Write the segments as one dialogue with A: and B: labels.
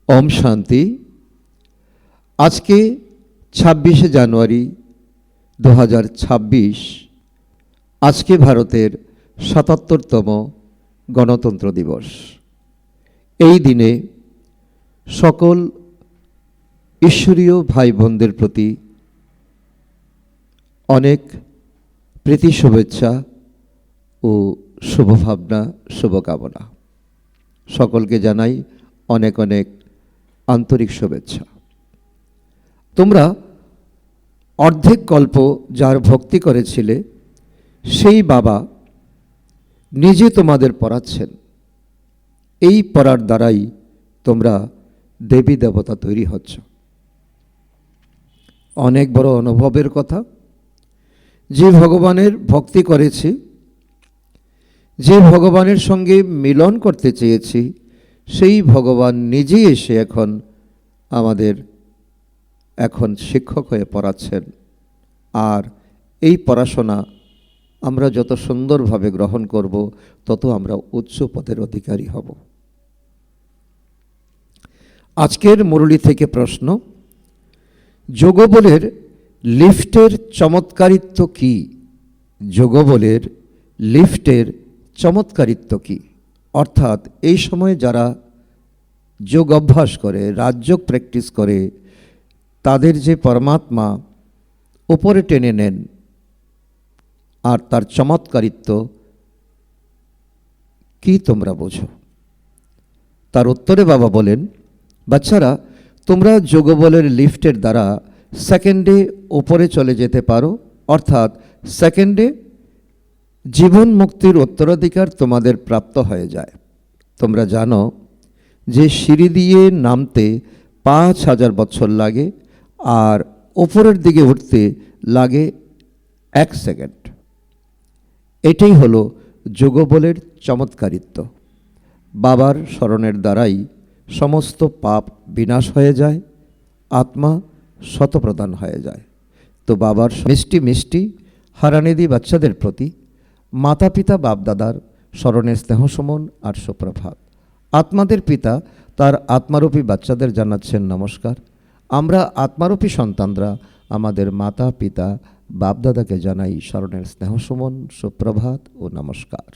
A: ওম শান্তি। আজকে 26শে জানুয়ারি 2026। আজকে ভারতের 77তম গণতন্ত্র দিবস। এই দিনে সকল ঈশ্বরীয় ভাই বোনদের প্রতি অনেক প্রীতি শুভেচ্ছা ও শুভভাবনা, শুভকামনা। সকলকে জানাই অনেক অনেক আন্তরিক শুভেচ্ছা। তোমরা অর্ধেক কল্প যার ভক্তি করেছিলে সেই বাবা নিজে তোমাদের পড়াচ্ছেন। এই পড়ার দ্বারাই তোমরা দেবী দেবতা তৈরি হচ্ছ। অনেক বড় অনুভবের কথা। যে ভগবানের ভক্তি করেছি, যে ভগবানের সঙ্গে মিলন করতে চেয়েছি, সেই ভগবান নিজেই এসে আমাদের শিক্ষক হয়ে পড়াচ্ছেন। আর এই পড়াশোনা আমরা যত সুন্দরভাবে গ্রহণ করব, তত আমরা উচ্চ পদের অধিকারী হব। আজকের মুরলী থেকে প্রশ্ন, যোগবলের লিফটের চমৎকারিত্ব কি? যোগবলের লিফটের চমৎকারিত্ব কি? অর্থাৎ এই সময় যারা যোগ অভ্যাস করে, রাজযোগ প্র্যাকটিস করে, তাদের যে পরমাত্মা উপরে টেনে নেন, আর তার চমৎকারিত্ব কি তোমরা বোঝো? তার উত্তরে বাবা বলেন, বাচ্চারা, তোমরা যোগবলের লিফটের দ্বারা সেকেন্ডে উপরে চলে যেতে পারো। অর্থাৎ সেকেন্ডে জীবন মুক্তির উত্তরাধিকার তোমাদের প্রাপ্ত হয়ে যায়। তোমরা জানো যে সিঁড়ি দিয়ে নামতে 5000 বছর লাগে, আর ওপরের দিকে উঠতে লাগে 1 সেকেন্ড। এটাই হলো যোগবলের চমৎকারিত্ব। বাবার স্মরণের দ্বারাই সমস্ত পাপ বিনাশ হয়ে যায়, আত্মা শতপ্রদান হয়ে যায়। তো বাবার মিষ্টি মিষ্টি হারানিধি বাচ্চাদের প্রতি মাতা পিতা বাপদাদার স্মরণের স্নেহসমন আর সুপ্রভাত। আত্মাদের পিতা তার আত্মারূপী বাচ্চাদের জানাচ্ছেন নমস্কার। আমরা আত্মারূপী সন্তানরা আমাদের মাতা পিতা বাপদাদাকে জানাই স্মরণের স্নেহসমন, সুপ্রভাত ও নমস্কার।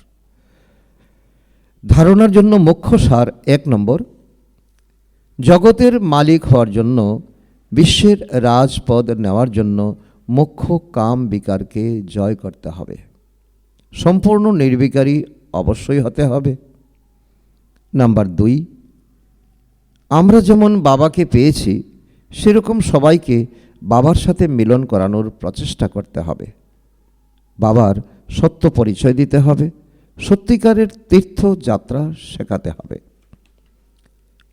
A: ধারণার জন্য মুখ্য সার 1 নম্বর, জগতের মালিক হওয়ার জন্য, বিশ্বের রাজপদ নেওয়ার জন্য মুখ্য কাম বিকারকে জয় করতে হবে। সম্পূর্ণ নির্বিকারী অবশ্যই হতে হবে। নাম্বার 2, আমরা যেমন বাবাকে পেয়েছি, সেরকম সবাইকে বাবার সাথে মিলন করানোর প্রচেষ্টা করতে হবে। বাবার সত্য পরিচয় দিতে হবে, সত্যিকারের তীর্থযাত্রা শেখাতে হবে।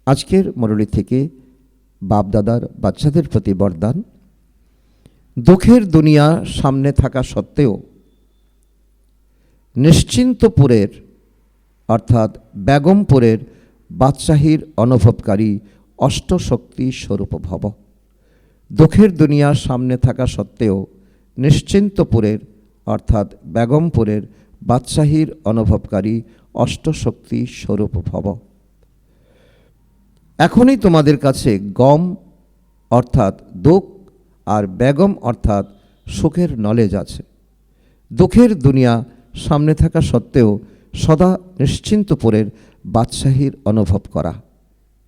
A: আজকের মুরলী থেকে বাপদাদার বাচ্চাদের প্রতি বরদান, দুঃখের দুনিয়া সামনে থাকা সত্ত্বেও নিশ্চিন্তপুরের অর্থাৎ বেগমপুরের বাদশাহীর অনুভবকারী অষ্টশক্তি স্বরূপ ভব। দুঃখের দুনিয়া সামনে থাকা সত্ত্বেও নিশ্চিন্তপুরের অর্থাৎ বেগমপুরের বাদশাহীর অনুভবকারী অষ্টশক্তি স্বরূপ ভব। এখনই তোমাদের কাছে গম অর্থাৎ দুঃখ আর বেগম অর্থাৎ সুখের নলেজ আছে। দুঃখের দুনিয়া সামনে থাকা সত্ত্বেও সদা নিশ্চিন্তপুরের বাদশাহীর অনুভব করা,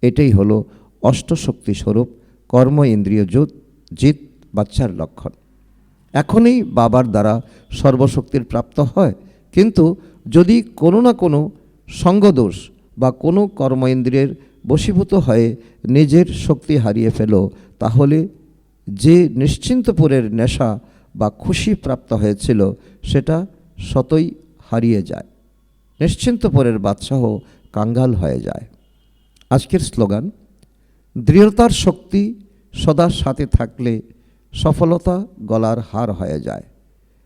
A: এটাই হলো অষ্টশক্তি স্বরূপ কর্ম ইন্দ্রিয় জিত বাচ্চার লক্ষণ। এখনই বাবার দ্বারা সর্বশক্তির প্রাপ্ত হয়, কিন্তু যদি কোনো না কোনো সঙ্গদোষ বা কোনো কর্ম ইন্দ্রিয়ের বশীভূত হয়ে নিজের শক্তি হারিয়ে ফেলো, তাহলে যে নিশ্চিন্তপুরের নেশা বা খুশি প্রাপ্ত হয়েছিল সেটা সতই হারিয়ে যায়। নিশ্চিন্তপুরের বাদশাহ কাঙ্গাল হয়ে যায়। আজকের স্লোগান, দৃঢ়তার শক্তি সদা সাথে থাকলে সফলতা গলার হার হয়ে যায়।